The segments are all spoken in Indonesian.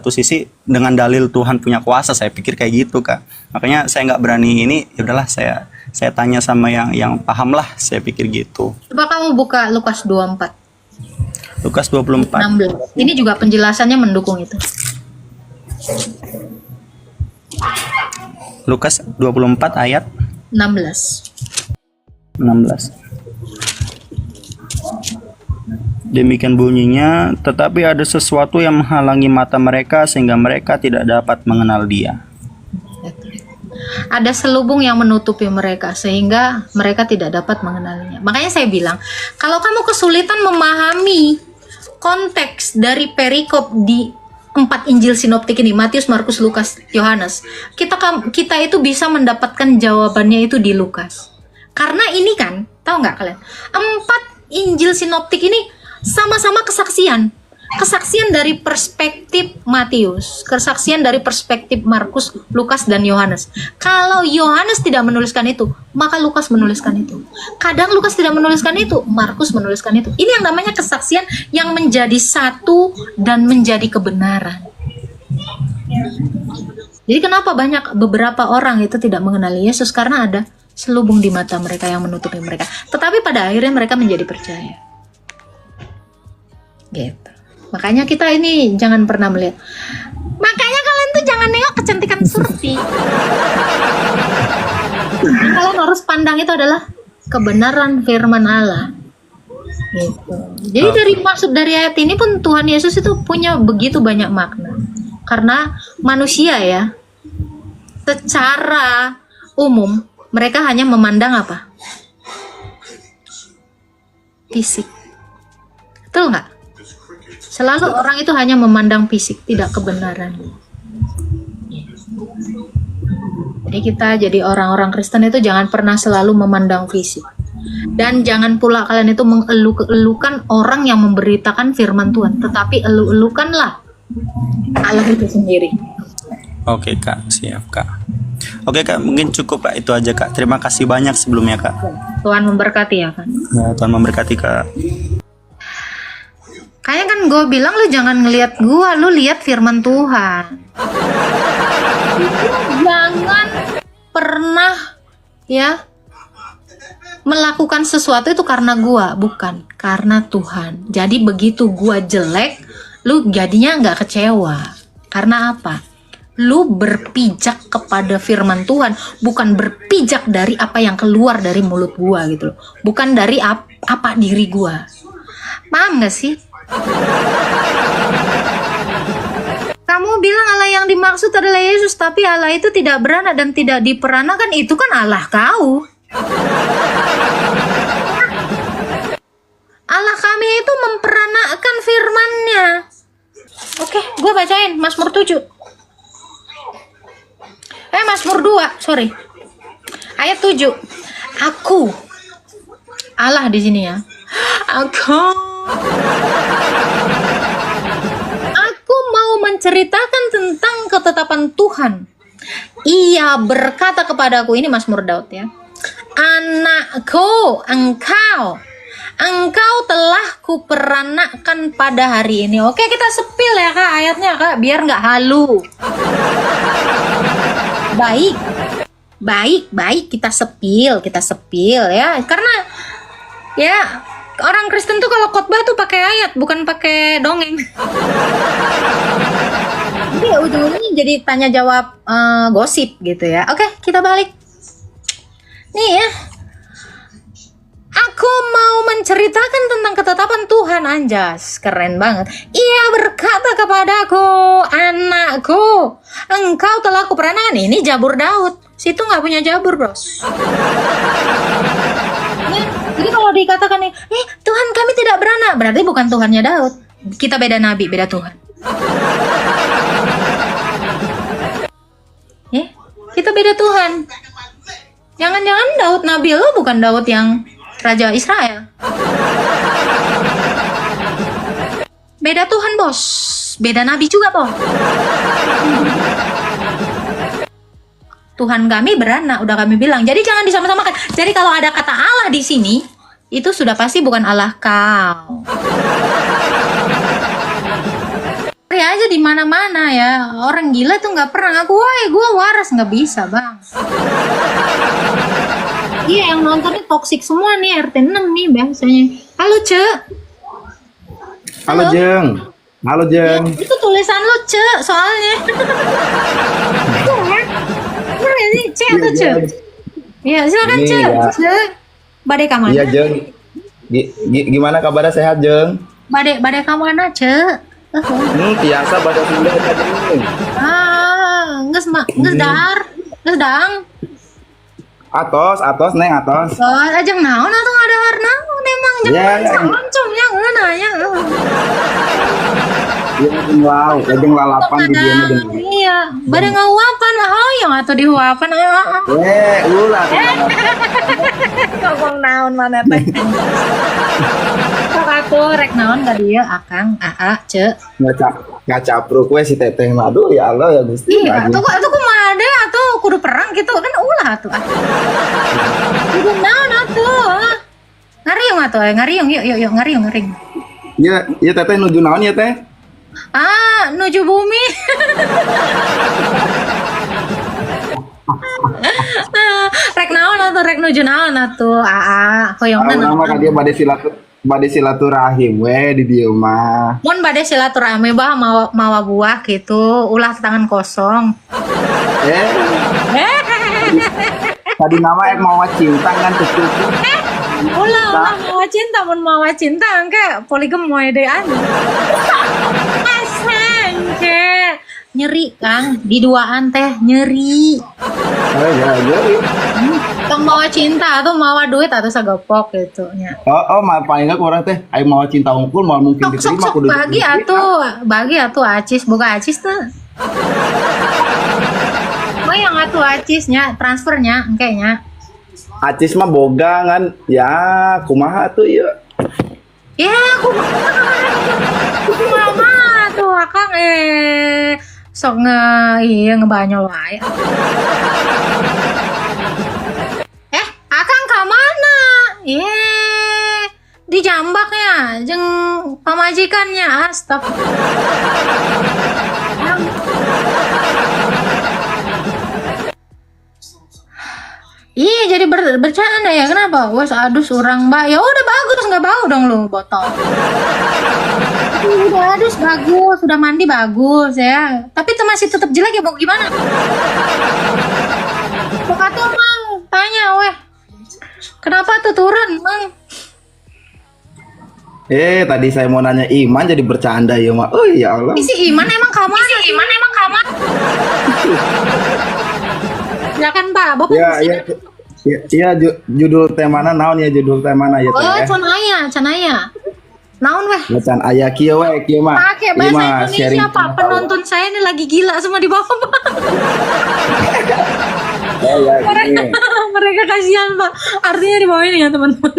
satu sisi dengan dalil Tuhan punya kuasa, saya pikir kayak gitu Kak. Makanya saya nggak berani ini, ya udahlah saya tanya sama yang paham lah, saya pikir gitu. Coba kamu buka Lukas 24. Lukas 24. 16. Ini juga penjelasannya mendukung itu. Lukas 24 ayat 16. 16. Demikian bunyinya, tetapi ada sesuatu yang menghalangi mata mereka sehingga mereka tidak dapat mengenal Dia. Ada selubung yang menutupi mereka sehingga mereka tidak dapat mengenalinya. Makanya saya bilang, kalau kamu kesulitan memahami konteks dari perikop di 4 Injil sinoptik ini, Matius, Markus, Lukas, Yohanes, kita itu bisa mendapatkan jawabannya itu di Lukas. Karena ini kan, tahu nggak kalian? 4 Injil sinoptik ini sama-sama kesaksian dari perspektif Matius, kesaksian dari perspektif Markus, Lukas, dan Yohanes. Kalau Yohanes tidak menuliskan itu, maka Lukas menuliskan itu. Kadang Lukas tidak menuliskan itu, Markus menuliskan itu. Ini yang namanya kesaksian yang menjadi satu dan menjadi kebenaran. Jadi kenapa beberapa orang itu tidak mengenali Yesus? Karena ada selubung di mata mereka yang menutupi mereka. Tetapi pada akhirnya mereka menjadi percaya. Gitu. Makanya kita ini jangan pernah melihat. Makanya kalian tuh jangan nengok kecantikan Surti. Kalian harus pandang itu adalah kebenaran firman Allah. Gitu. Jadi dari maksud dari ayat ini pun Tuhan Yesus itu punya begitu banyak makna. Karena manusia ya, secara umum mereka hanya memandang apa? Fisik. Betul nggak? Selalu orang itu hanya memandang fisik, tidak kebenaran. Jadi kita jadi orang-orang Kristen itu jangan pernah selalu memandang fisik. Dan jangan pula kalian itu mengeluh-elukan orang yang memberitakan firman Tuhan. Tetapi elu-elukanlah Allah itu sendiri. Oke Kak, siap Kak. Oke Kak, mungkin cukup Kak, itu aja Kak. Terima kasih banyak sebelumnya Kak. Tuhan memberkati ya kan. Ya, Tuhan memberkati Kak. Kayaknya kan gue bilang lu jangan ngelihat gue, lu lihat firman Tuhan. Jangan pernah ya melakukan sesuatu itu karena gue, bukan karena Tuhan. Jadi begitu gue jelek, lu jadinya nggak kecewa. Karena apa? Lu berpijak kepada firman Tuhan, bukan berpijak dari apa yang keluar dari mulut gue gitu loh. Bukan dari apa diri gue. Paham gak sih? Kamu bilang Allah yang dimaksud adalah Yesus, tapi Allah itu tidak beranak dan tidak diperanakan. Itu kan Allah kau. Allah kami itu memperanakkan firman-Nya. Oke, gue bacain Mazmur 7. Mazmur 2, sorry. Ayat 7. Aku Allah di sini ya. Aku mau menceritakan tentang ketetapan Tuhan. Ia berkata kepadaku, ini Mazmur Daud ya. Anakku, engkau telah kuperanakkan pada hari ini. Oke, kita sepil ya Kak ayatnya Kak, biar nggak halu. Baik, kita sepil ya. Karena ya orang Kristen tuh kalau khotbah tuh pakai ayat, bukan pakai dongeng. Jadi ujung-ujungnya jadi tanya jawab gosip gitu ya. Oke, kita balik. Nih ya. Aku mau menceritakan tentang ketetapan Tuhan, anjas. Keren banget. Ia berkata kepadaku, anakku, engkau telah kuperanakan. Ini Jabur Daud. Situ nggak punya Jabur, bros. Jadi kalau dikatakan Tuhan kami tidak beranak, berarti bukan Tuhannya Daud. Kita beda nabi, beda Tuhan. Kita beda Tuhan. Jangan-jangan Daud nabi lo bukan Daud yang Raja Israel. Beda Tuhan bos, beda nabi juga bos. Tuhan kami beranak, udah kami bilang. Jadi jangan disama-samakan. Jadi kalau ada kata Allah di sini, itu sudah pasti bukan Allah kau. cari aja di mana-mana ya. Orang gila tuh nggak pernah ngaku, woi gue waras, nggak bisa bang. Iya yang nontonnya toksik semua nih, RT 6 nih biasanya. Halo Ce. Halo Jeng. Halo Jeng. Itu tulisan lu Ce soalnya. Itu kan? Bener gak sih Ce atau Ce? Iya silakan Ini Ce. ya. Ce. Badai kamana? Iya Jeng. Gimana kabarnya, sehat Jeng? Badai kamana Ce? Biasa bahasa Sunda aja Jeng. Nges dahar, nges dang. Atos neng atos. Oh, ajeng naon atau ngadahar naon emang Ya, ya. Oncomnya ngeunanya. Iya Jeng lalapan di dia Jeng. Iya, bade ngauapan yang atuh dihuapan. Ulah. Ngomong naon mana teh. Sok atuh rek naon ka dieu Akang, Aa, Ce. Ngacapruk we si Teteh mah. Aduh ya Allah ya Gusti. Iya, atuh kumaha deh atuh kudu perang gitu kan ulah atuh. Kudu naon atuh. Ngariung atuh, ngariung yuk ngariung. Iya Teteh nuju naon ya Teh? Nuju bumi. Rek nuju naon atuh. Hoyongna Nama ka dia bade silaturahim we di dieu mah. mun bade silaturahmi bah mawa buah gitu, ulah tangan kosong. Tadi nama mau cinta kan tuh. Ulah mawa cinta, mun mawa cinta engke poligemoy deui anu. Asengke nyeri Kang, di duaan teh nyeri. Ya. Kang mawa cinta atau mawa duit atau sagopok gitu nya. Paling enggak kurang teh aya mau cinta unggul mau mungkin diterima Sok bagi atuh acis boga acis teh. Mau yang atuh acisnya transfernya engke nya. Acis mah boga kan. Ya, kumaha tuh ya. Ya kumaha tuh Akang sok ngebanyol wae. Akang ka mana? Dijambaknya jeung pamajikannya. Astagfirullah. Iya jadi bercanda ya, kenapa? Wes adus orang mbak, ya udah bagus, nggak bau dong lu botol. Udah adus bagus, sudah mandi bagus ya. Tapi itu masih tetap jelek ya, mau gimana? Kata mang tanya weh, kenapa tuh turun mang? Tadi saya mau nanya Iman jadi bercanda ya mak. Oh ya Allah. Isi Iman emang kamar? Ya kan Pak, Bapak Judul temana naon ya judul temana ya teh. Can aya. Naon weh? Macan aya kieu we kieu mah. Pakai bahasa Indonesia Pak. Penonton saya ini lagi gila semua di bawah Pak. Mereka kasihan Pak. Artinya di bawah ini ya teman-teman.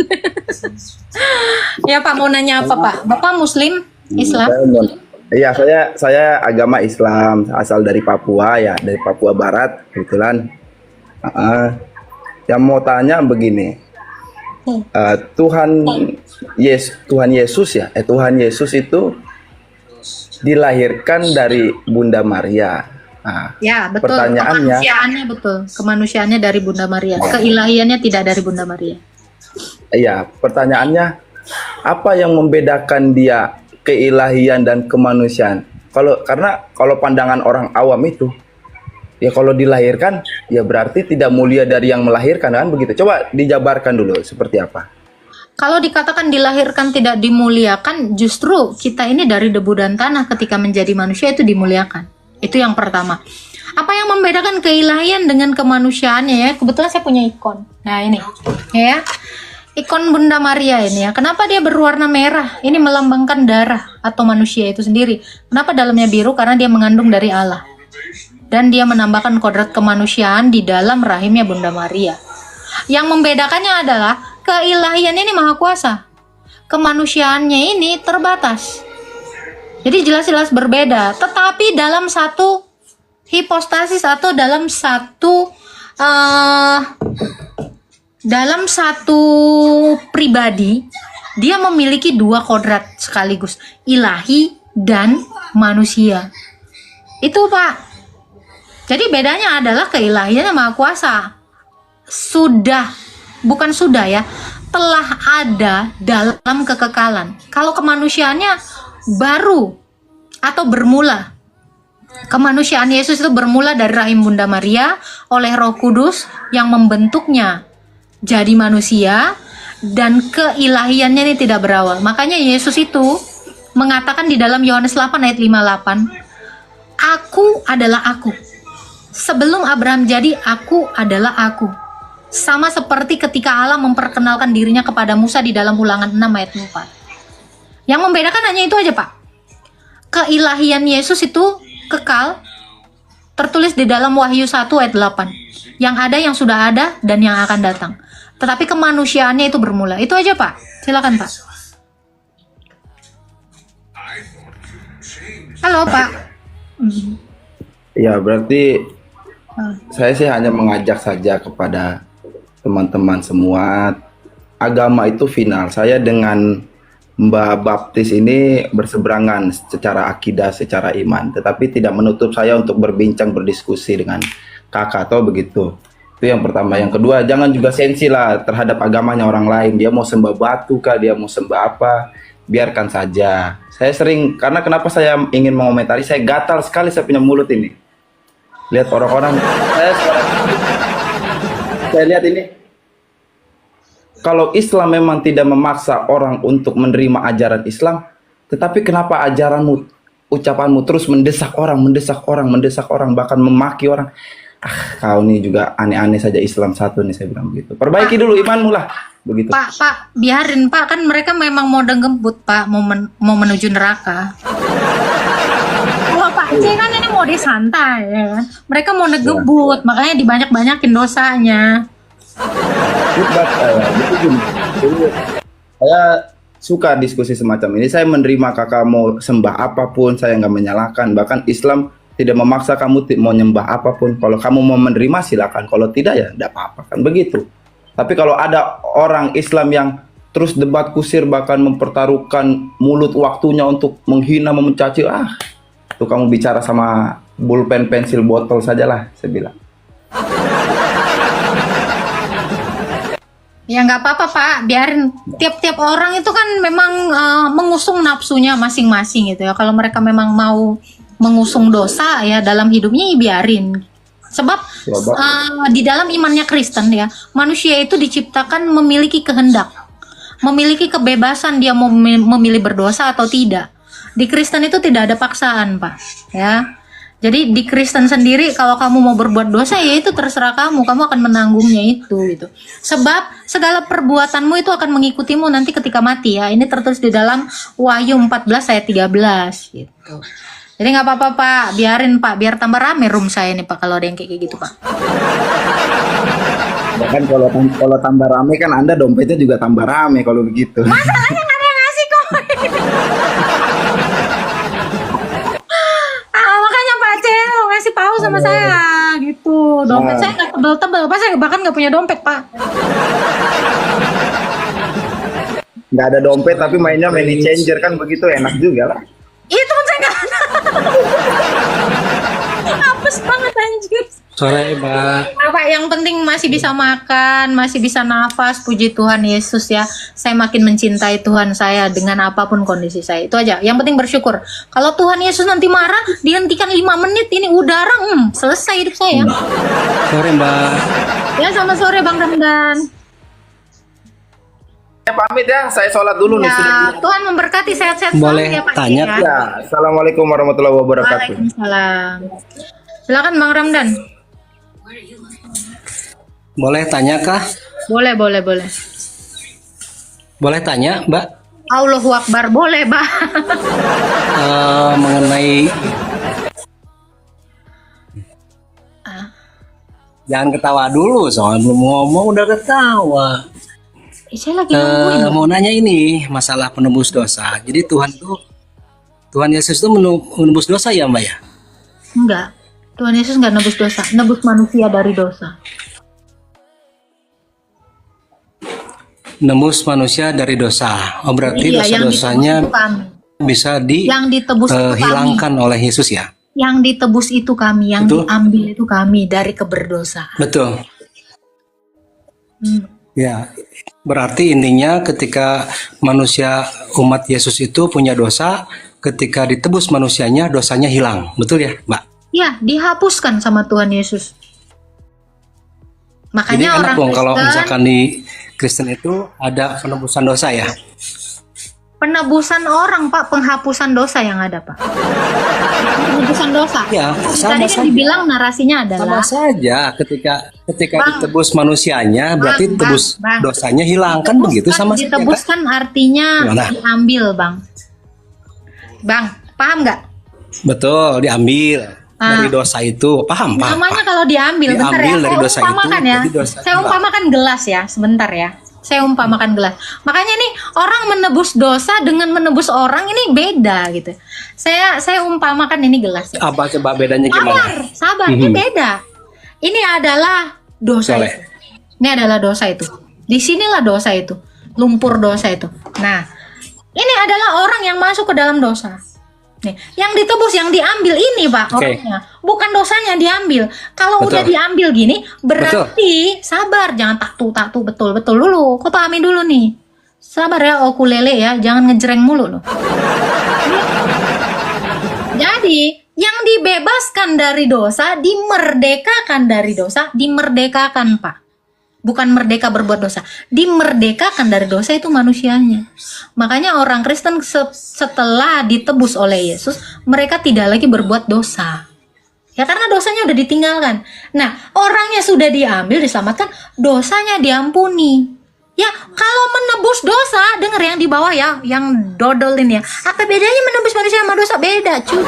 Ya Pak mau nanya apa Pak? Bapak Muslim? Islam? Iya saya agama Islam, asal dari Papua ya, dari Papua Barat kebetulan. Yang mau tanya begini, Tuhan Yesus ya, Tuhan Yesus itu dilahirkan dari Bunda Maria. Ya betul. Pertanyaannya, kemanusiaannya dari Bunda Maria, keilahiannya tidak dari Bunda Maria. Iya, pertanyaannya apa yang membedakan dia keilahian dan kemanusiaan? Karena kalau pandangan orang awam itu, ya kalau dilahirkan ya berarti tidak mulia dari yang melahirkan kan begitu. Coba dijabarkan dulu seperti apa. Kalau dikatakan dilahirkan tidak dimuliakan, justru kita ini dari debu dan tanah ketika menjadi manusia itu dimuliakan. Itu yang pertama. Apa yang membedakan keilahian dengan kemanusiaannya ya? Kebetulan saya punya ikon. Nah ini ya. Ikon Bunda Maria ini ya. Kenapa dia berwarna merah? Ini melambangkan darah atau manusia itu sendiri. Kenapa dalamnya biru? Karena dia mengandung dari Allah. Dan dia menambahkan kodrat kemanusiaan di dalam rahimnya Bunda Maria. Yang membedakannya adalah keilahian ini maha kuasa, kemanusiaannya ini terbatas. Jadi jelas-jelas berbeda. Tetapi dalam satu hipostasis atau dalam satu pribadi, dia memiliki dua kodrat sekaligus, ilahi dan manusia. Itu Pak. Jadi bedanya adalah keilahian dan maha kuasa. Bukan sudah ya, telah ada dalam kekekalan. Kalau kemanusiaannya baru atau bermula. Kemanusiaan Yesus itu bermula dari rahim Bunda Maria oleh Roh Kudus yang membentuknya jadi manusia, dan keilahiannya ini tidak berawal. Makanya Yesus itu mengatakan di dalam Yohanes 8 ayat 58, Aku adalah aku. Sebelum Abraham jadi, aku adalah aku. Sama seperti ketika Allah memperkenalkan dirinya kepada Musa di dalam Ulangan 6 ayat 4. Yang membedakan hanya itu aja Pak. Keilahian Yesus itu kekal, tertulis di dalam Wahyu 1 ayat 8. Yang ada, yang sudah ada, dan yang akan datang. Tetapi kemanusiaannya itu bermula. Itu aja Pak. Silakan Pak. Halo Pak. Ya, berarti saya sih hanya mengajak saja kepada teman-teman semua, agama itu final. Saya dengan Mbak Baptis ini berseberangan secara akidah, secara iman, tetapi tidak menutup saya untuk berbincang, berdiskusi dengan kakak atau begitu. Itu yang pertama. Yang kedua, jangan juga sensi lah terhadap agamanya orang lain. Dia mau sembah batu kah, dia mau sembah apa, biarkan saja. Saya sering, karena kenapa saya ingin mengomentari, saya gatal sekali saya punya mulut ini. Lihat orang-orang, saya lihat ini. Kalau Islam memang tidak memaksa orang untuk menerima ajaran Islam, tetapi kenapa ajaranmu, ucapanmu terus mendesak orang, bahkan memaki orang? Kau nih juga aneh-aneh saja, Islam satu nih, saya bilang begitu. Perbaiki dulu imanmu lah, begitu. Pak, biarin Pak, kan mereka memang mau dengebut Pak, mau menuju neraka. Wah Pak C kan ini mau disantai ya. Mereka mau negebut, makanya dibanyak-banyakin dosanya. Saya suka diskusi semacam ini. Saya menerima kakak mau sembah apapun, saya nggak menyalahkan. Bahkan Islam tidak memaksa kamu mau nyembah apapun. Kalau kamu mau menerima silakan, kalau tidak ya tidak apa-apa, kan begitu. Tapi kalau ada orang Islam yang terus debat kusir, bahkan mempertaruhkan mulut waktunya untuk menghina, memencaci, itu kamu bicara sama pulpen, pensil, botol sajalah, saya bilang. Ya nggak apa-apa Pak, biarin. Tiap-tiap orang itu kan memang mengusung nafsunya masing-masing gitu ya. Kalau mereka memang mau mengusung dosa ya dalam hidupnya, ya biarin. Sebab di dalam imannya Kristen ya, manusia itu diciptakan memiliki kehendak, memiliki kebebasan dia mau memilih berdosa atau tidak. Di Kristen itu tidak ada paksaan Pak, ya. Jadi di Kristen sendiri kalau kamu mau berbuat dosa ya itu terserah kamu akan menanggungnya itu gitu. Sebab segala perbuatanmu itu akan mengikutimu nanti ketika mati ya. Ini tertulis di dalam Wahyu 14 ayat 13 gitu. Jadi nggak apa-apa Pak, biarin Pak, biar tambah rame room saya nih Pak kalau ada yang kayak gitu Pak. Bahkan kalau tambah rame kan Anda dompetnya juga tambah rame kalau begitu. Masalahnya nggak ada yang ngasih kok. Makanya Pak Cel ngasih tahu sama saya gitu. Dompet saya nggak tebel-tebel, Pak, saya bahkan nggak punya dompet Pak. Nggak ada dompet tapi mainnya money changer, kan begitu, enak juga lah. Itu pun saya nggak ada. Apes banget anjir. Sore Mbak. Pak, yang penting masih bisa makan, masih bisa nafas, puji Tuhan Yesus ya. Saya makin mencintai Tuhan saya dengan apapun kondisi saya. Itu aja. Yang penting bersyukur. Kalau Tuhan Yesus nanti marah, dihentikan 5 menit, ini udara, selesai hidup saya. Sore Mbak. Ya, selamat sore Bang Ramdan. Saya pamit ya, saya sholat dulu nih. Ya, Tuhan memberkati, sehat-sehat selalu Boleh ya Pak. tanya? Ya, assalamualaikum warahmatullahi wabarakatuh. Waalaikumsalam. Silakan Bang Ramdan. Boleh tanya kah? Boleh. Boleh tanya Mbak? Allahu Akbar, boleh Pak. Mengenai jangan ketawa dulu, soalnya belum ngomong udah ketawa. Saya lagi nungguin. Mau nanya ini masalah penebus dosa. Jadi Tuhan Yesus itu menebus dosa ya Mbak ya? Enggak. Tuhan Yesus enggak nebus dosa, nebus manusia dari dosa. Nembus manusia dari dosa. Oh berarti Iya, yang dosa-dosanya ditebus itu kami. bisa Yang ditebus itu kami. dihilangkan oleh Yesus ya. Yang ditebus itu kami, yang Betul. diambil itu kami dari keberdosaan. Betul. Hmm. Ya, berarti intinya ketika manusia umat Yesus itu punya dosa, ketika ditebus manusianya, dosanya hilang. Betul ya, Mbak? Ya, dihapuskan sama Tuhan Yesus. Jadi Makanya enak orang dong kalau Kristen, misalkan di Kristen itu ada penebusan dosa ya. penebusan orang, Pak, penghapusan dosa yang ada, Pak. Penebusan dosa. Ya, Tadi sama kan saja. dibilang narasinya adalah Sama saja ketika Bang. ditebus manusianya berarti Bang, tebus Bang. dosanya hilang kan begitu sama saja kan? ditebus kan artinya Gimana? diambil, Bang. Bang, paham nggak? Betul, diambil dari dosa itu. Paham, paham. Namanya kalau diambil, bentar ya. Diambil dari Saya dosa itu, umpamakan ya. jadi dosa Saya hilang. umpamakan gelas ya, sebentar ya. Saya umpamakan gelas. Makanya nih orang menebus dosa dengan menebus orang ini beda gitu. Saya umpamakan ini gelas. Ya. Apa coba bedanya gimana? Sabar, ini beda. Ini adalah dosa Boleh. itu. Ini adalah dosa itu. Disinilah dosa itu, lumpur dosa itu. Nah, ini adalah orang yang masuk ke dalam dosa. Nih, yang ditebus, yang diambil ini, Pak, Oke. orangnya. Bukan dosanya diambil. Kalau Betul. udah diambil gini, berarti sabar, jangan taktu betul-betul dulu. Kau pahami dulu nih. Sabar ya, ukulele ya, jangan ngejreng mulu loh. Jadi, yang dibebaskan dari dosa, dimerdekakan dari dosa, dimerdekakan, Pak. Bukan merdeka berbuat dosa, dimerdekakan dari dosa itu manusianya. Makanya orang Kristen setelah ditebus oleh Yesus, mereka tidak lagi berbuat dosa. Ya karena dosanya udah ditinggalkan. Nah, orangnya sudah diambil, diselamatkan, dosanya diampuni. Ya, kalau menebus dosa, denger yang di bawah ya, yang dodolin ya. Apa bedanya menebus manusia sama dosa? Beda, cuy.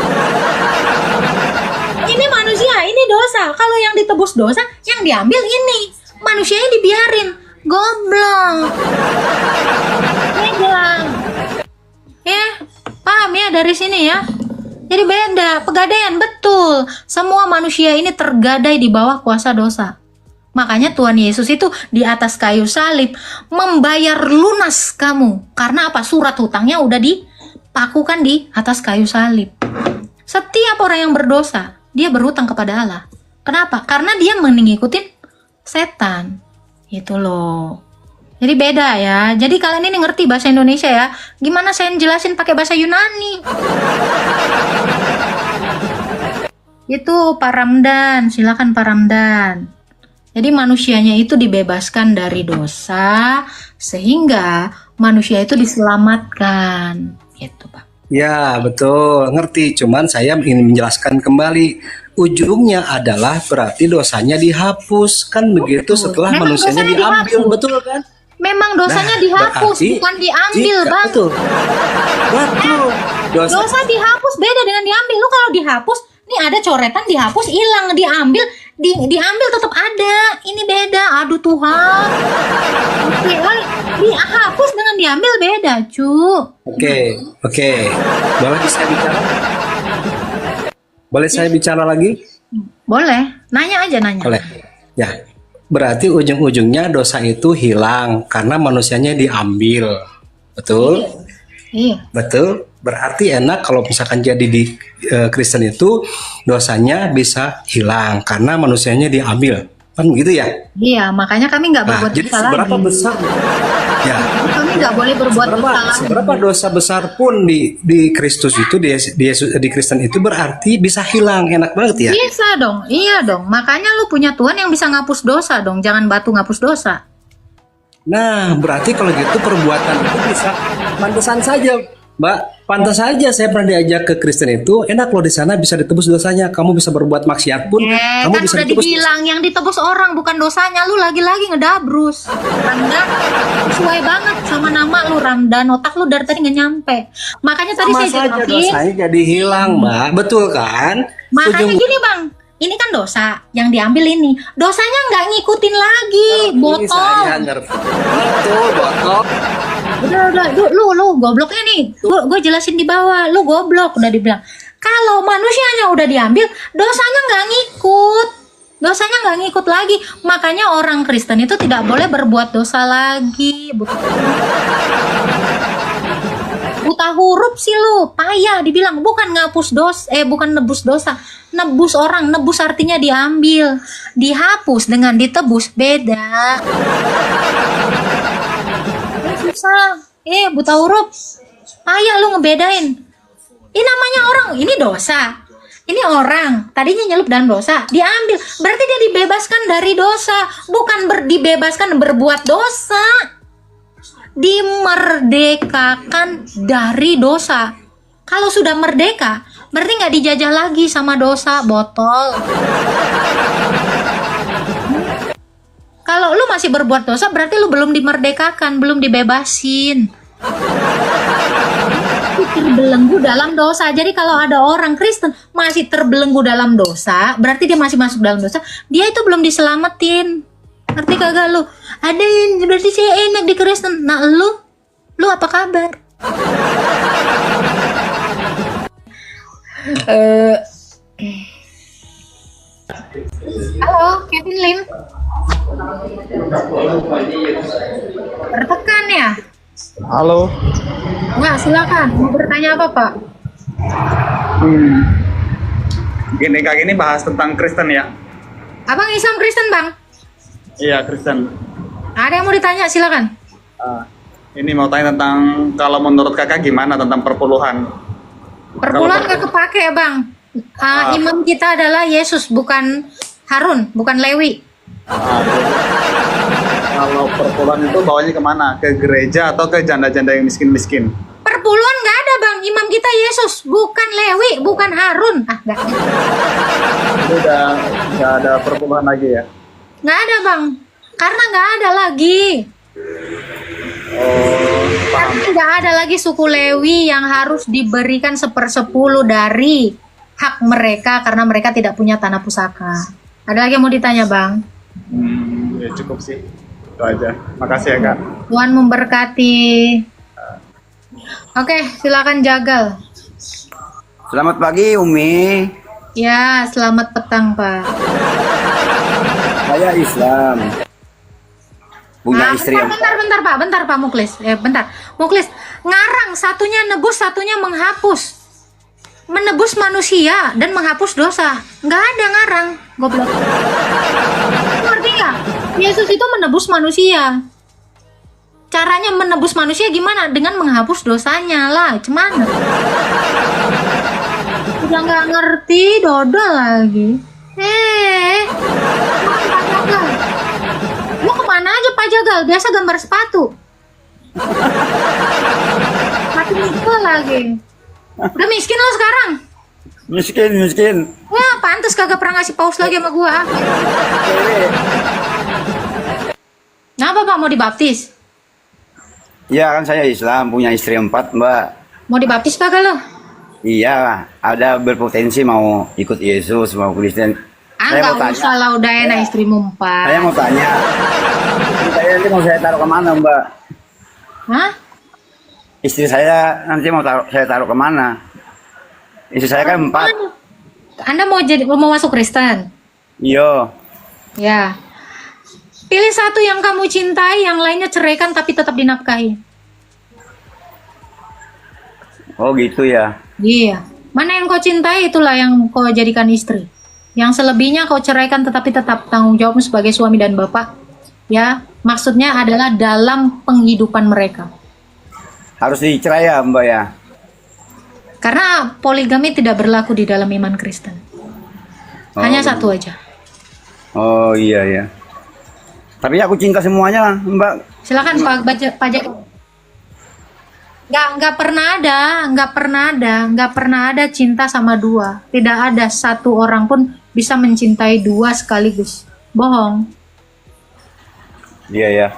Ini manusia, ini dosa. Kalau yang ditebus dosa, yang diambil ini. Manusianya dibiarin. Goblok. Beda. Ya, paham ya dari sini ya. Jadi beda, pegadaian betul. Semua manusia ini tergadai di bawah kuasa dosa. Makanya Tuhan Yesus itu di atas kayu salib membayar lunas kamu. Karena apa? Surat hutangnya udah dipakukan di atas kayu salib. Setiap orang yang berdosa, dia berhutang kepada Allah. Kenapa? Karena dia mengikuti setan. Itu loh. Jadi beda ya. Jadi kalian ini ngerti bahasa Indonesia ya. Gimana saya jelasin pakai bahasa Yunani? Itu Pak Ramdan, silakan Pak Ramdan. Jadi manusianya itu dibebaskan dari dosa sehingga manusia itu diselamatkan. Gitu, Pak. Ya, betul. Ngerti. Cuman saya ingin menjelaskan kembali. Ujungnya adalah berarti dosanya dihapus. Kan begitu setelah Memang manusianya dosanya diambil. dihapus. Betul kan? Memang dosanya Nah, dihapus, berarti bukan diambil, jika- Bang. Betul. Betul. Dosa dihapus beda dengan diambil. Lu kalau dihapus, nih ada coretan dihapus hilang, diambil diambil tetap ada. Ini beda. Aduh Tuhan. Dihapus dengan diambil beda, cu. Oke. Boleh saya bicara? Boleh saya bicara lagi? Boleh. Nanya aja nanya. Boleh. Ya. Berarti ujung-ujungnya dosa itu hilang karena manusianya diambil. Betul? Iya. Betul. Berarti enak kalau misalkan jadi di Kristen itu dosanya bisa hilang karena manusianya diambil. Kan gitu ya? Iya, makanya kami nggak Nah, berbuat jadi dosa seberapa lagi. besar? Ya. Kami nggak boleh berbuat dosa lagi. Seberapa dosa besar pun di Kristus itu di Kristen itu berarti bisa hilang. Enak banget ya. Bisa dong, iya dong. Makanya lu punya Tuhan yang bisa ngapus dosa dong. Jangan batu ngapus dosa. Nah, berarti kalau gitu perbuatan itu bisa pantesan saja, Mbak. Pantas saja saya pernah diajak ke Kristen itu, enak loh di sana bisa ditebus dosanya. Kamu bisa berbuat maksiat pun, kamu Kan bisa udah ditebus. dibilang yang ditebus orang bukan dosanya. Lu lagi-lagi ngedabrus. Ramdan, sesuai banget sama nama lu Ramdan. Otak lu dari tadi nggak nyampe. Makanya tadi Sama saya saja jelasin. dosanya jadi hilang, Mbak. Betul kan? Makanya Ujung- gini bang, ini kan dosa yang diambil ini. Dosanya nggak ngikutin lagi, Ini botol. saya ngerti. Betul, botol. Udah, lu gobloknya nih. Gue jelasin di bawah. Lu goblok udah dibilang. Kalau manusianya udah diambil, dosanya nggak ngikut. Dosanya nggak ngikut lagi. Makanya orang Kristen itu tidak boleh berbuat dosa lagi. Buta huruf sih lu, payah dibilang. Bukan ngapus bukan nebus dosa. Nebus orang, nebus artinya diambil. Dihapus dengan ditebus beda. Susah. Buta huruf. Payah lu ngebedain. Ini namanya orang, ini dosa. Ini orang, tadinya nyelup dalam dosa, diambil. Berarti dia dibebaskan dari dosa, bukan dibebaskan berbuat dosa. Dimerdekakan dari dosa. Kalau sudah merdeka, berarti nggak dijajah lagi sama dosa, botol. Kalau lu masih berbuat dosa, berarti lu belum dimerdekakan, belum dibebasin. Terbelenggu dalam dosa. Jadi kalau ada orang Kristen masih terbelenggu dalam dosa, berarti dia masih masuk dalam dosa, dia itu belum diselamatin. Ngerti kagak lu? Ada yang berarti saya enak di Kristen. Nah lu apa kabar? Halo, Kevin Lim. Tertekan ya? Halo. Nah, silakan. Mau bertanya apa, Pak? Gini Kak, ini bahas tentang Kristen ya. Abang Islam Kristen, Bang? Iya, Kristen. Ada yang mau ditanya, silakan. Ini mau tanya tentang kalau menurut Kakak gimana tentang perpuluhan? Perpuluhan gak kepake, Bang. Imam kita adalah Yesus, bukan Harun, bukan Lewi. Kalau perpuluhan itu bawanya kemana? Ke gereja atau ke janda-janda yang miskin-miskin? Perpuluhan gak ada, Bang. Imam kita Yesus, bukan Lewi, bukan Harun. Gak. Itu udah nggak ada perpuluhan lagi ya? Nggak ada, Bang. Karena nggak ada lagi. Karena nggak ada lagi suku Lewi yang harus diberikan 1/10 dari hak mereka karena mereka tidak punya tanah pusaka. Ada lagi yang mau ditanya, Bang? Ya cukup sih. Itu aja. Makasih ya Kak. Tuhan memberkati. Oke, silakan Jagal. Selamat pagi Umi. Ya, selamat petang, Pak. Saya Islam. Punya istri yang bentar Pak Muklis. Bentar. Muklis, ngarang satunya nebus, satunya menghapus. Menebus manusia dan menghapus dosa. Nggak ada ngarang, goblok. Ngerti nggak? Yesus itu menebus manusia. Caranya menebus manusia gimana? Dengan menghapus dosanya lah. Cuman udah nggak ngerti, dodol lagi. Lu kemana aja Pak Jagal? Biasa gambar sepatu. Mati mikir lagi. Udah miskin lo sekarang? miskin. Wah, pantes kagak pernah ngasih paus lagi sama gua. Kenapa Pak mau dibaptis? Iya kan saya Islam, punya istri 4 Mbak. Mau dibaptis kagak lo? Iya, ada berpotensi mau ikut Yesus, mau Kristen. Nggak usah lah, udah enak istrimu 4. Saya mau tanya, saya nanti mau saya taruh kemana Mbak? Hah? Istri saya nanti saya taruh kemana? Istri saya kan 4. Anda mau masuk Kristen? Iya. Ya. Pilih satu yang kamu cintai, yang lainnya ceraikan tapi tetap dinafkahi. Oh gitu ya. Iya. Mana yang kau cintai, itulah yang kau jadikan istri. Yang selebihnya kau ceraikan tetapi tetap tanggung jawabmu sebagai suami dan bapak. Ya, maksudnya adalah dalam penghidupan mereka. Harus dicerai ya Mbak ya? Karena poligami tidak berlaku di dalam iman Kristen. Hanya satu aja. Oh iya ya. Tapi aku cinta semuanya Mbak. Silakan Pak Jagal. Nggak pernah ada cinta sama dua. Tidak ada satu orang pun bisa mencintai dua sekaligus. Bohong. Iya ya.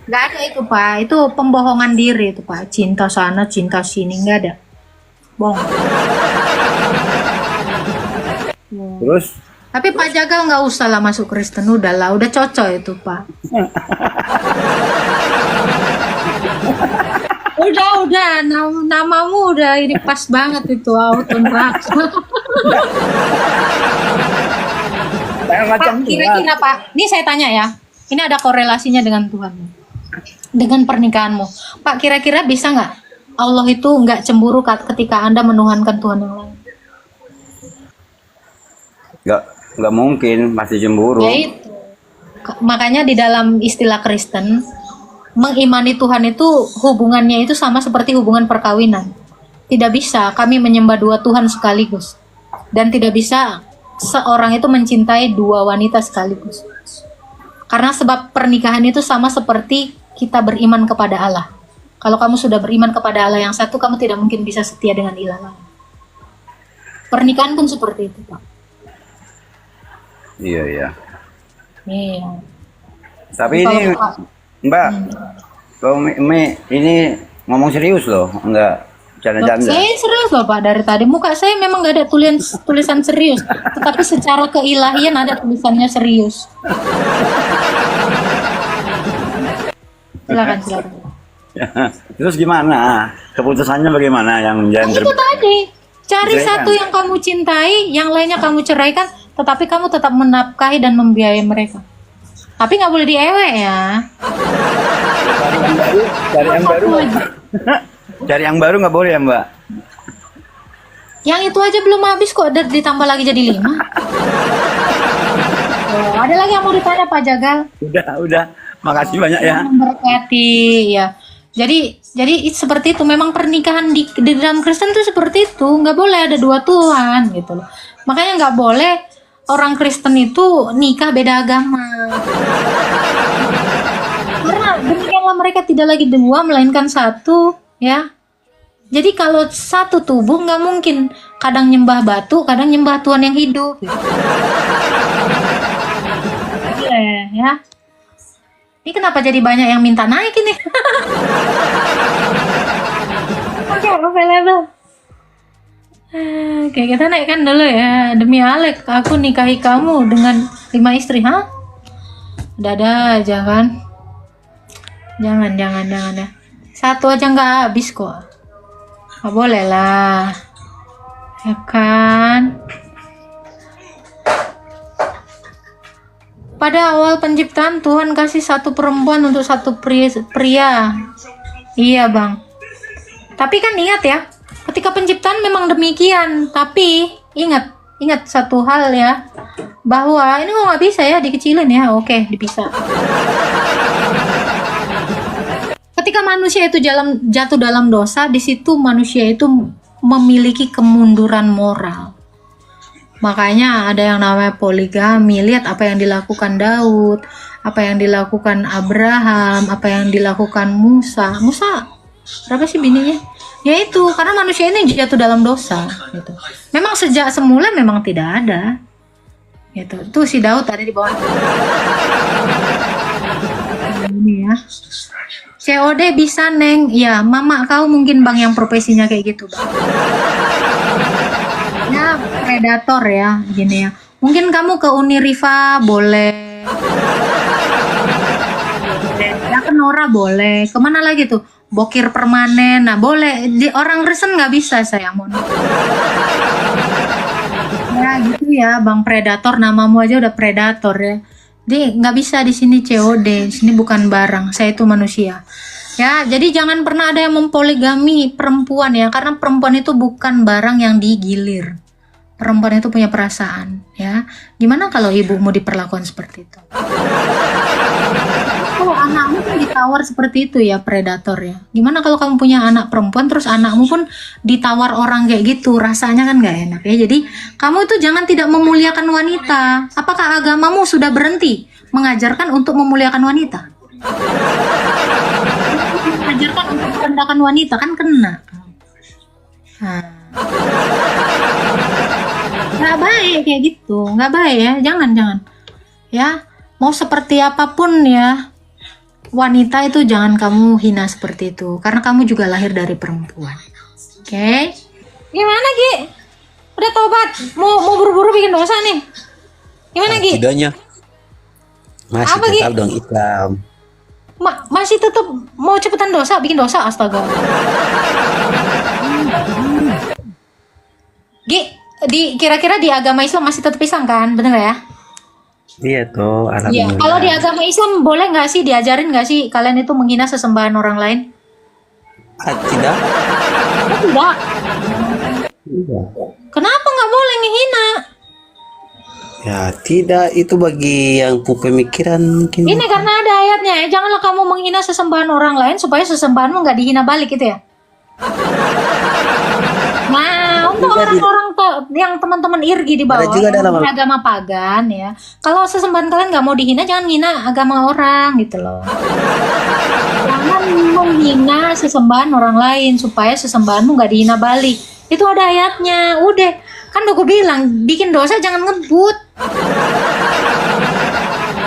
Nggak ada itu Pak. Itu pembohongan diri itu Pak. Cinta sana, cinta sini, nggak ada. Bohong. Terus? Tapi Pak Jagal nggak usah lah masuk Kristen, udahlah, udah cocok itu Pak. udah, namamu udah ini pas banget itu, auto neraka. Pak, kira-kira Pak, ini saya tanya ya, ini ada korelasinya dengan Tuhan, dengan pernikahanmu. Pak, kira-kira bisa nggak Allah itu nggak cemburu ketika Anda menuhankan Tuhan yang lain? Nggak mungkin, pasti cemburu. Ya itu. Makanya di dalam istilah Kristen, mengimani Tuhan itu hubungannya itu sama seperti hubungan perkawinan. Tidak bisa kami menyembah dua Tuhan sekaligus. Dan tidak bisa seorang itu mencintai dua wanita sekaligus. Karena sebab pernikahan itu sama seperti kita beriman kepada Allah. Kalau kamu sudah beriman kepada Allah yang satu, kamu tidak mungkin bisa setia dengan ilah lain. Pernikahan pun seperti itu, Pak. Iya, iya. Iya. Tapi Kalau ini Pak- Mbak, kalau ini ngomong serius loh, enggak canda-canda. Saya serius loh Pak, dari tadi muka saya memang gak ada tulisan serius, tetapi secara keilahian ada tulisannya serius. Silakan. Terus gimana? Keputusannya bagaimana yang Nah, menjadi itu tadi, cari Ceraikan. satu yang kamu cintai, yang lainnya kamu ceraikan, tetapi kamu tetap menafkahi dan membiayai mereka. Tapi nggak boleh diewek ya. cari yang baru? Cari yang baru nggak boleh ya Mbak? Yang itu aja belum habis kok, ditambah lagi jadi 5. Oh, ada lagi yang mau ditanya Pak Jagal? Udah. Makasih banyak ya. Memberkati ya. Jadi seperti itu, memang pernikahan di dalam Kristen tuh seperti itu, nggak boleh ada dua Tuhan gitu loh. Makanya nggak boleh orang Kristen itu nikah beda agama. Karena demikianlah mereka tidak lagi dua melainkan satu ya. Jadi kalau satu tubuh nggak mungkin kadang nyembah batu, kadang nyembah Tuhan yang hidup. Gitu. Boleh, ya. Ini kenapa jadi banyak yang minta naik ini? Oke, available. Oke, kita naikkan dulu ya. Demi Alek, aku nikahi kamu dengan 5 istri, ha? Ada aja kan? Jangan ya. Satu aja nggak habis kok. Nggak boleh lah. Ya kan? Pada awal penciptaan Tuhan kasih satu perempuan untuk satu pria. Iya bang. Tapi kan ingat ya, ketika penciptaan memang demikian. Tapi ingat satu hal ya, bahwa ini kok nggak bisa ya dikecilin ya. Oke, dipisah. Ketika manusia itu jatuh dalam dosa, di situ manusia itu memiliki kemunduran moral. Makanya ada yang namanya poligami. Lihat apa yang dilakukan Daud, apa yang dilakukan Abraham, apa yang dilakukan Musa. Berapa sih bininya? Ya itu, karena manusia ini jatuh dalam dosa gitu. Memang sejak semula memang tidak ada. Gitu. Tuh si Daud tadi di bawah. Ini ya. COD bisa Neng. Ya, mama kau mungkin Bang yang profesinya kayak gitu, Bang. Ya, predator ya, gini ya. Mungkin kamu ke Uniriva boleh. Ya ke Nora boleh. Kemana lagi tuh? Bokir permanen. Nah, boleh. Di orang Kristen nggak bisa sayang. Ya gitu ya, Bang Predator, namamu aja udah predator ya. Jadi nggak bisa di sini COD. Di sini bukan barang. Saya itu manusia. Ya, jadi jangan pernah ada yang mempoligami perempuan ya, karena perempuan itu bukan barang yang digilir. Perempuan itu punya perasaan, ya. Gimana kalau ibumu diperlakukan seperti itu? Kalau anakmu pun ditawar seperti itu ya, predator ya. Gimana kalau kamu punya anak perempuan terus anakmu pun ditawar orang kayak gitu, rasanya kan nggak enak ya. Jadi kamu itu jangan tidak memuliakan wanita. Apakah agamamu sudah berhenti mengajarkan untuk memuliakan wanita? Mengajarkan untuk merendahkan wanita kan kena. Nah. Nggak baik kayak gitu, nggak baik ya, jangan ya. Mau seperti apapun ya, wanita itu jangan kamu hina seperti itu, karena kamu juga lahir dari perempuan. Oke? Gimana Gi? Udah tobat? Mau buru-buru bikin dosa nih? Gimana Gi? Tidaknya masih Apa, Gi? tetap dong Islam. Masih tetap mau cepetan dosa, bikin dosa, astaga. Gi, kira-kira di agama Islam masih tetap Islam kan, bener ya? Iya tuh, Iya. alhamdulillah. Kalau di agama Islam boleh nggak sih diajarin nggak sih kalian itu menghina sesembahan orang lain? Tidak. Oh, tidak. Tidak. Kenapa nggak boleh ngehina? Ya tidak, itu bagi yang pemikiran mungkin. Ini karena ada ayatnya ya. Janganlah kamu menghina sesembahan orang lain supaya sesembahanmu nggak dihina balik gitu ya. Nah, untuk orang-orang yang teman-teman irgi di bawah Ada juga dalam yang agama pagan ya. Kalau sesembahan kalian nggak mau dihina, jangan hina agama orang gitu loh. Jangan menghina sesembahan orang lain supaya sesembahanmu nggak dihina balik. Itu ada ayatnya. Udah, kan udah gue bilang bikin dosa jangan ngebut.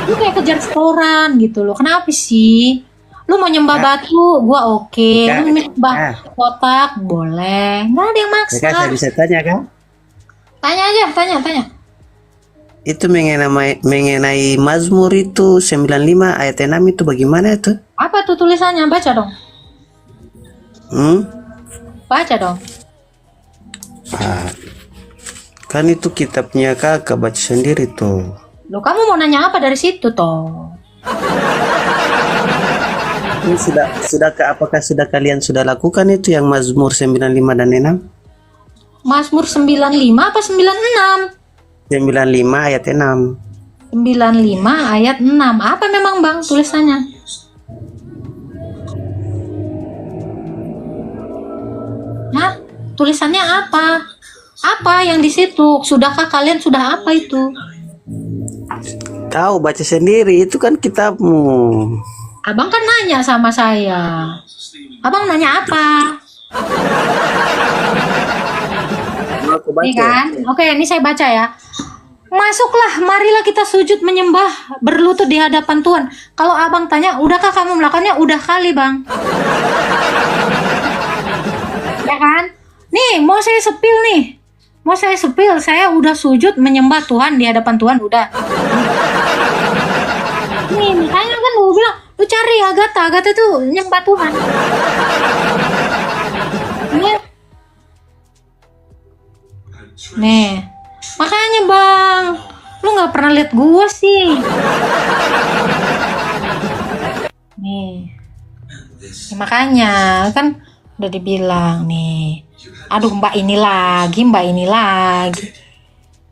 Lu kayak kejar setoran gitu loh. Kenapa sih? Lu mau nyembah batu, gua oke. Lu nyembah kotak, boleh. Nggak ada yang maksa. Saya bisa tanya kan? Tanya aja, tanya. Itu mengenai Mazmur itu 95 ayat 6 itu bagaimana itu? Apa tuh tulisannya? Baca dong. Baca dong. Kan itu kitabnya kakak baca sendiri tuh. Loh, kamu mau nanya apa dari situ toh? Ini apakah sudah kalian sudah lakukan itu yang Mazmur 95 dan 6? Mazmur 95 apa 96? 95 ayat 6. 95 ayat 6. Apa memang Bang tulisannya? Hah? Tulisannya apa? Apa yang di situ? Sudahkah kalian sudah apa itu? Tahu baca sendiri, itu kan kitabmu. Abang kan nanya sama saya. Abang nanya apa? Aku baca. Nih kan? Oke, ini saya baca ya. Masuklah, marilah kita sujud menyembah, berlutut di hadapan Tuhan. Kalau abang tanya, udahkah kamu melakukannya? Udah kali, Bang. Ya kan? Nih, mau saya sepil nih. Mau saya sepil, saya udah sujud menyembah Tuhan di hadapan Tuhan, udah. Nih, makanya kan gue bilang, lu cari Agatha itu nyembah Tuhan. Nih, makanya Bang, lu nggak pernah lihat gua sih. Nih, makanya kan udah dibilang nih. Aduh mbak ini lagi.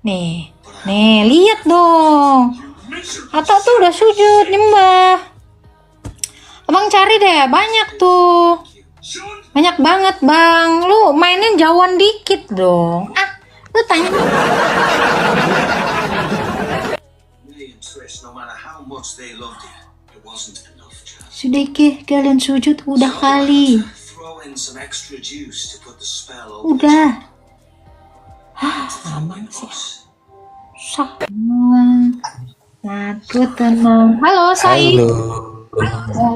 Nih lihat dong. Atau tuh udah sujud nyembah. Abang cari deh, banyak tuh. Banyak banget Bang. Lu mainin jauhan dikit dong. Lu tanya. Sudah kalian sujud udah kali. Udah. Aman sih. Aku tenang. Halo Said.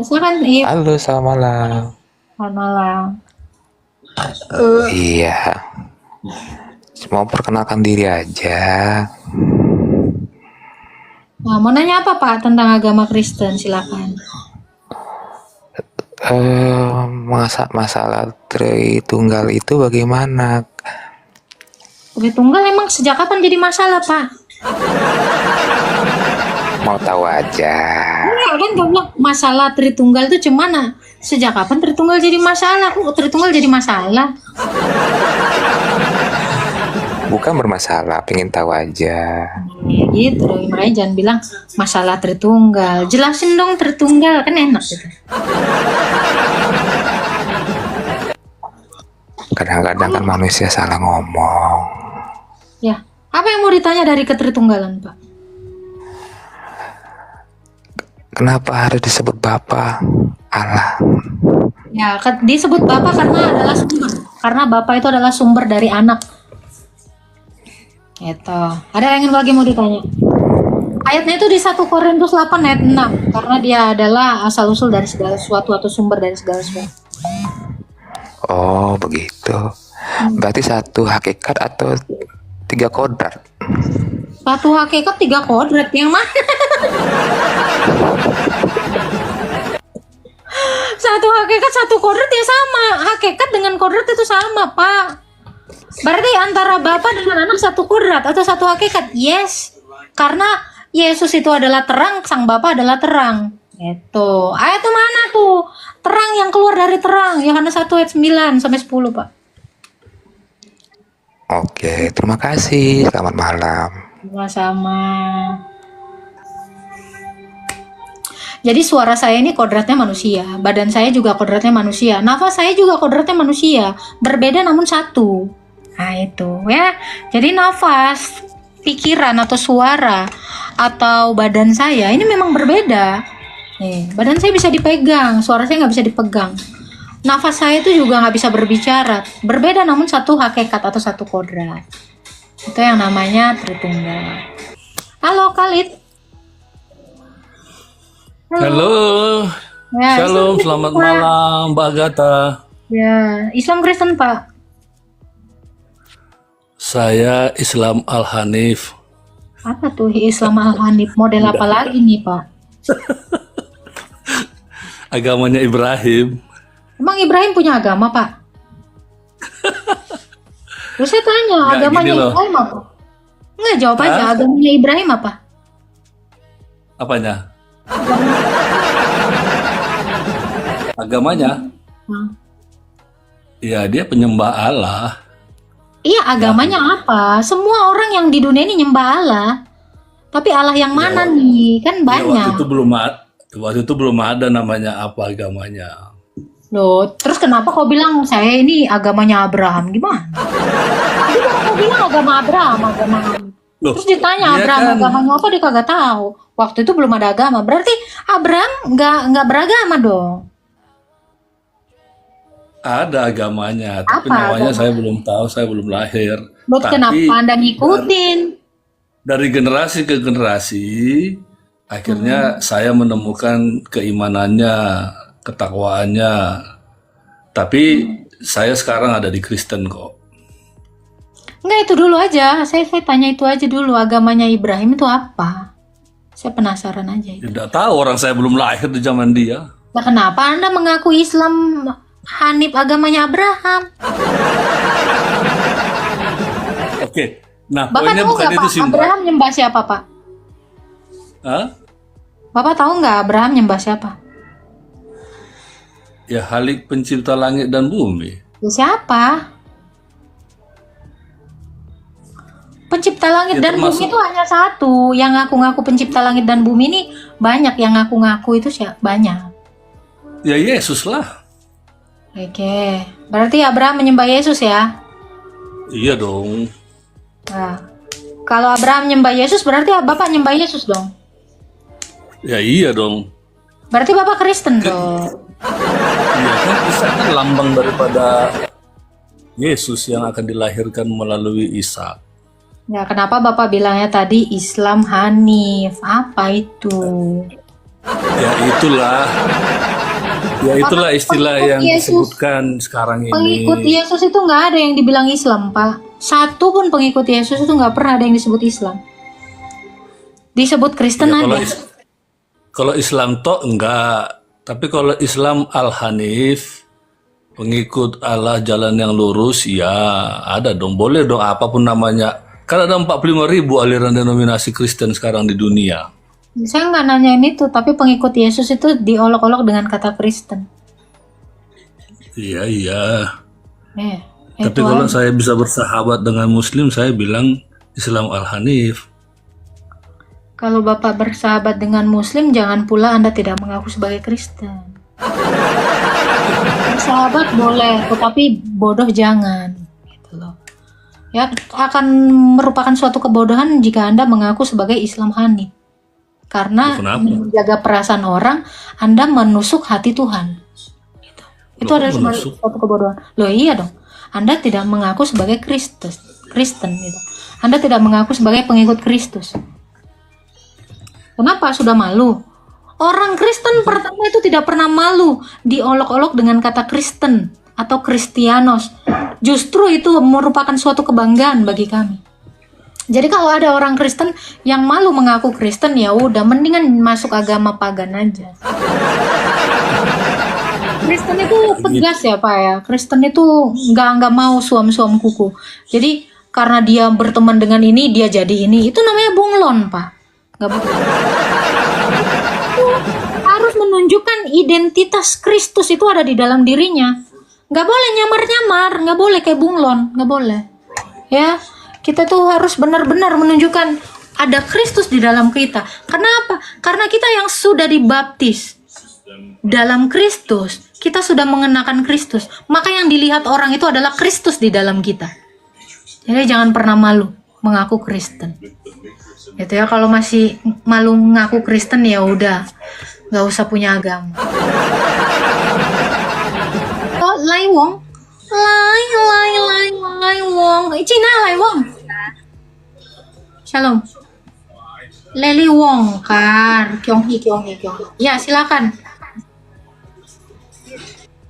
Silakan. Halo, selamat malam. Selamat malam. Iya. Mau perkenalkan diri aja. Nah, mau nanya apa Pak tentang agama Kristen? Silakan. Masalah Tritunggal itu bagaimana? Tritunggal emang sejak kapan jadi masalah Pak? Mau tahu aja. Enggak kan gak bilang masalah Tritunggal itu cuman sejak kapan Tritunggal jadi masalah? Kok Tritunggal jadi masalah? Bukan bermasalah, pengen tahu aja. Ya gitu dong, makanya jangan bilang masalah Tritunggal. Jelasin dong Tritunggal, kan enak gitu. Kadang-kadang kan manusia salah ngomong. Ya, apa yang mau ditanya dari ketritunggalan Pak? Kenapa harus disebut Bapa Allah? Ya, disebut Bapa karena adalah sumber. Karena Bapa itu adalah sumber dari anak. Gitu. Ada yang lagi mau ditanya? Ayatnya itu di 1 Korintus 8 ayat 6. Karena dia adalah asal-usul dari segala sesuatu atau sumber dari segala sesuatu. Oh, begitu. Berarti satu hakikat atau 3 kodrat? Satu hakikat 3 kodrat. Yang mana? Satu hakikat 1 kodrat ya sama. Hakikat dengan kodrat itu sama Pak. Berarti antara Bapa dengan anak 1 kodrat atau 1 hakikat? Yes. Karena Yesus itu adalah terang, Sang Bapa adalah terang. Itu. Ayat tuh mana tuh? Terang yang keluar dari terang. Yohanes 1 ayat 9 sampai 10, Pak. Oke, terima kasih. Selamat malam. Sama-sama. Jadi suara saya ini kodratnya manusia, badan saya juga kodratnya manusia, nafas saya juga kodratnya manusia, berbeda namun satu. Nah itu ya. Jadi nafas, pikiran atau suara atau badan saya ini memang berbeda. Badan saya bisa dipegang, suara saya nggak bisa dipegang. Nafas saya itu juga nggak bisa berbicara. Berbeda namun satu hakikat atau satu kodrat. Itu yang namanya Tritunggal. Halo Khalid. Halo. Ya, Shalom, Islam selamat Kristen, Pak. malam Mbak Agatha. Ya, Islam Kristen Pak. Saya Islam Al-Hanif. Apa tuh Islam Al-Hanif? Model apa lagi nih Pak? Agamanya Ibrahim. Emang Ibrahim punya agama Pak? Terus saya tanya, Nggak, agamanya gini loh. Ibrahim apa? Nggak, jawab aja, Hah? agamanya Ibrahim apa? Apanya? Agamanya? Hmm. Ya, dia penyembah Allah. Iya, agamanya apa? Semua orang yang di dunia ini nyembah Allah. Tapi Allah yang mana nih? Kan Ya, banyak. waktu itu belum ada namanya apa agamanya. Loh, terus kenapa kau bilang saya ini agamanya Abraham? Gimana? Tadi kan kau bilang agama Abraham, agama Hanif. Loh, Terus ditanya dia Abraham kan- agamanya apa, dia kagak tahu. Waktu itu belum ada agama. Berarti Abraham nggak beragama dong. Ada agamanya, tapi Apa namanya agama? saya belum tahu, saya belum lahir. Loh, Tapi kenapa Anda ngikutin? dari generasi ke generasi, akhirnya saya menemukan keimanannya, ketakwaannya. Tapi saya sekarang ada di Kristen kok. Enggak, itu dulu aja. Saya tanya itu aja dulu. Agamanya Ibrahim itu apa? Saya penasaran aja itu. Tidak tahu, orang saya belum lahir di zaman dia. Nah, kenapa Anda mengaku Islam Hanif agamanya Abraham? Oke, nah Bapak poinnya tahu bukan nggak itu Pak, sih, Mbak. Abraham nyembah siapa Pak? Hah? Bapak tahu nggak Abraham nyembah siapa? Ya, Halik pencipta langit dan bumi. Ya, siapa? Pencipta langit Ya, dan bumi termasuk- itu hanya satu. Yang ngaku-ngaku pencipta langit dan bumi ini banyak yang ngaku-ngaku itu siapa? Banyak. Ya Yesus lah. Oke, berarti Abraham menyembah Yesus ya? Iya dong. Nah, kalau Abraham nyembah Yesus berarti Bapak nyembah Yesus dong? Ya iya dong. Berarti Bapak Kristen dong? Iya kan, Isa kan lambang daripada Yesus yang akan dilahirkan melalui Isa. Ya, kenapa Bapak bilangnya tadi Islam Hanif? Apa itu? Ya itulah istilah Pengikut yang Yesus. disebutkan sekarang Pengikut ini. Yesus itu nggak ada yang dibilang Islam, Pak. Satu pun pengikut Yesus itu nggak pernah ada yang disebut Islam. Disebut Kristen Ya, ada. kalau Islam toh enggak, tapi kalau Islam Al-Hanif, pengikut Allah jalan yang lurus, ya ada dong, boleh dong apapun namanya. Kan ada 45.000 aliran denominasi Kristen sekarang di dunia. Saya nggak nanyain itu, tapi pengikut Yesus itu diolok-olok dengan kata Kristen. Iya, iya. Itu Tapi kalau aja. saya bisa bersahabat dengan Muslim, saya bilang Islam Al-Hanif. Kalau Bapak bersahabat dengan Muslim, jangan pula Anda tidak mengaku sebagai Kristen. Bersahabat boleh, tetapi bodoh jangan. Gitu loh. Ya, akan merupakan suatu kebodohan jika Anda mengaku sebagai Islam Hanif. Karena Kenapa? menjaga perasaan orang, Anda menusuk hati Tuhan. Gitu. Itu Loh, adalah menusuk? suatu kebodohan. Loh iya dong. Anda tidak mengaku sebagai Kristen gitu. Anda tidak mengaku sebagai pengikut Kristus. Kenapa sudah malu? Orang Kristen pertama itu tidak pernah malu diolok-olok dengan kata Kristen atau Kristianos. Justru itu merupakan suatu kebanggaan bagi kami. Jadi kalau ada orang Kristen yang malu mengaku Kristen, ya udah mendingan masuk agama pagan aja. Kristen itu tegas ya Pak ya. Kristen itu nggak mau suam-suam kuku. Jadi karena dia berteman dengan ini dia jadi ini. Itu namanya bunglon Pak. Nggak boleh. Harus menunjukkan identitas Kristus itu ada di dalam dirinya. Nggak boleh nyamar-nyamar, nggak boleh kayak bunglon, nggak boleh. Ya, kita tuh harus benar-benar menunjukkan ada Kristus di dalam kita. Kenapa? Karena kita yang sudah dibaptis dalam Kristus, kita sudah mengenakan Kristus. Maka yang dilihat orang itu adalah Kristus di dalam kita. Jadi jangan pernah malu mengaku Kristen. Gitu ya, kalau masih malu ngaku Kristen ya udah, nggak usah punya agama. Oh, Lai Wong, Lai Wong, Cina Lai Wong. Shalom. Leli Wong kan, Kyonghi. Ya silakan.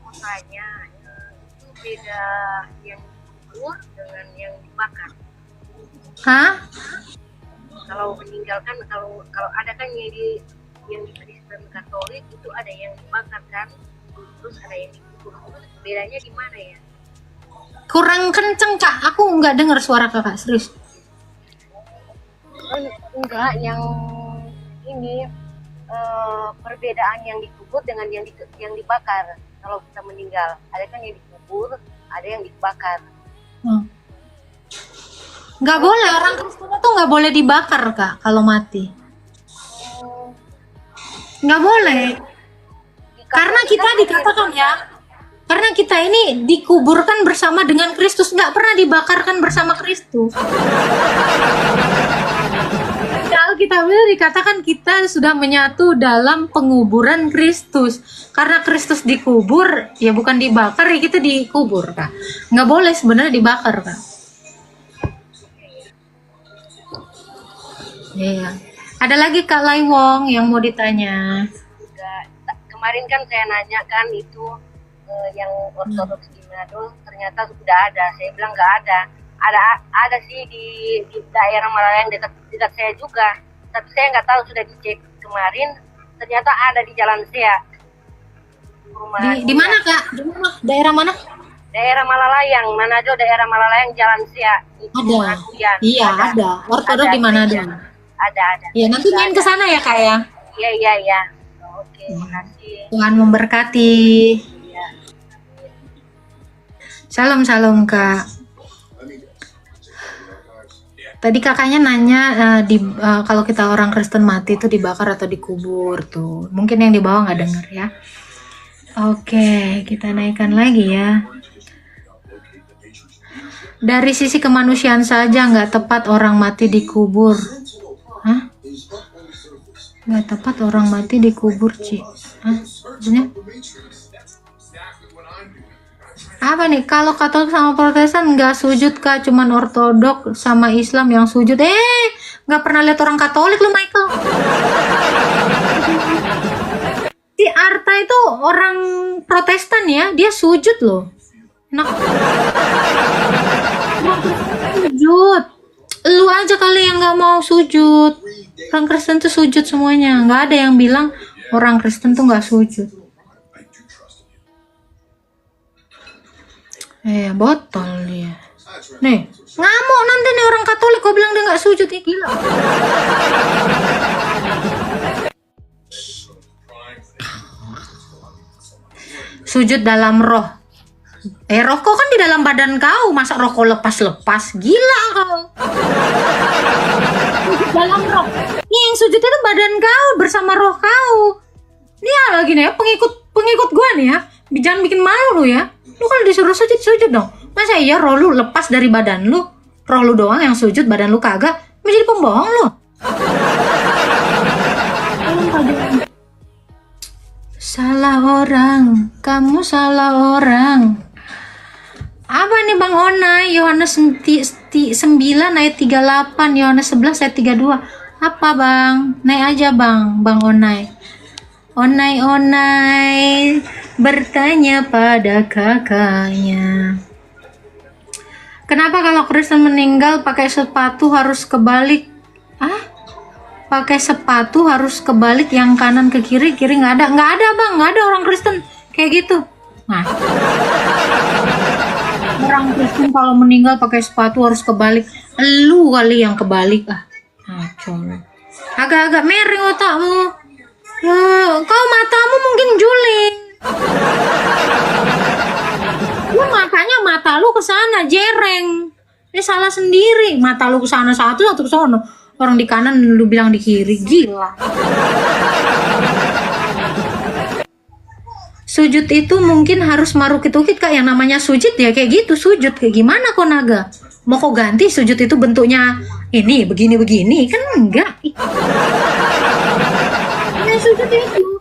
Makanya itu beda yang dikubur dengan yang dibakar. Hah? Kalau meninggalkan, kalau ada kan yang di Kristen Katolik itu ada yang dibakar kan, terus ada yang dikubur. Terus bedanya di mana ya? Kurang kenceng Kak, aku nggak dengar suara Kakak, serius. Enggak, yang ini perbedaan yang dikubur dengan yang dibakar. Kalau kita meninggal, ada kan yang dikubur, ada yang dibakar. Nggak boleh, orang Kristen itu nggak boleh dibakar Kak kalau mati. Nggak boleh. Karena kita dikatakan ya, karena kita ini dikuburkan bersama dengan Kristus, nggak pernah dibakarkan bersama Kristus. Kita dikatakan kita sudah menyatu dalam penguburan Kristus. Karena Kristus dikubur, ya bukan dibakar, ya kita dikubur Kak. Nggak boleh sebenarnya dibakar Kak. Iya. Ada lagi Kak Lai Wong yang mau ditanya. Kemarin kan saya nanya kan itu yang ortodoks di Manado, ternyata sudah ada. Saya bilang nggak ada. Ada sih di daerah Malayang dekat saya juga. Tapi saya nggak tahu, sudah dicek kemarin, ternyata ada di Jalan Sea. Di mana Kak? Di mana? Daerah mana? Daerah Malalayang, Manado, daerah Malalayang, Jalan Sea. Itu Ada. Akuyan. Iya, ada. Ortodok di Manado. Ada. Iya, nanti main ke sana ya Kak ya. Iya. Oke, makasih. Tuhan memberkati. Iya. Salam Kak. Tadi kakaknya nanya kalau kita orang Kristen mati itu dibakar atau dikubur tuh. Mungkin yang di bawah nggak dengar ya. Oke, kita naikkan lagi ya. Dari sisi kemanusiaan saja nggak tepat orang mati dikubur. Hah? Nggak tepat orang mati dikubur, Ci. Hah? Maksudnya? Apa nih, kalau Katolik sama Protestan nggak sujud Kak, cuman Ortodok sama Islam yang sujud. Nggak pernah lihat orang Katolik lu Michael. Si Arta itu orang Protestan ya, dia sujud loh. Enak. Sujud. Lu aja kali yang nggak mau sujud. Orang Kristen tuh sujud semuanya. Nggak ada yang bilang orang Kristen tuh nggak sujud. Botol dia. Nih, ngamuk nanti nih orang Katolik kok bilang dia nggak sujud, ya gila. Sujud dalam roh. Roh kau kan di dalam badan kau, masa roh kau lepas-lepas? Gila kau. Sujud dalam roh. Nih yang sujud itu badan kau bersama roh kau. Dia lagi nih ya, pengikut gua nih ya. Jangan bikin malu lu ya. Lu kalau disuruh sujud dong. Masa iya roh lu lepas dari badan lu? Roh lu doang yang sujud, badan lu kagak? Menjadi pembohong lu. Salah orang, kamu salah orang. Apa nih Bang Onai? Yohanes 9 ayat 38, Yohanes 11 ayat 32. Apa Bang? Naik aja Bang Onai. Onai bertanya pada kakaknya. Kenapa kalau Kristen meninggal pakai sepatu harus kebalik? Pakai sepatu harus kebalik, yang kanan ke kiri, kiri nggak ada Bang, nggak ada orang Kristen kayak gitu. Nah, orang Kristen kalau meninggal pakai sepatu harus kebalik. Lu kali yang kebalik agak-agak miring otakmu. Kau matamu juling juling. Lu makanya mata lu ke sana jereng. Ini salah sendiri. Mata lu ke sana satu ke sono. Orang di kanan lu bilang di kiri, gila. Sujud itu mungkin harus marukit-ukit Kak, yang namanya sujud ya kayak gitu, sujud kayak gimana kok naga? Mau kok ganti sujud itu bentuknya ini begini-begini kan enggak. Ya sujud itu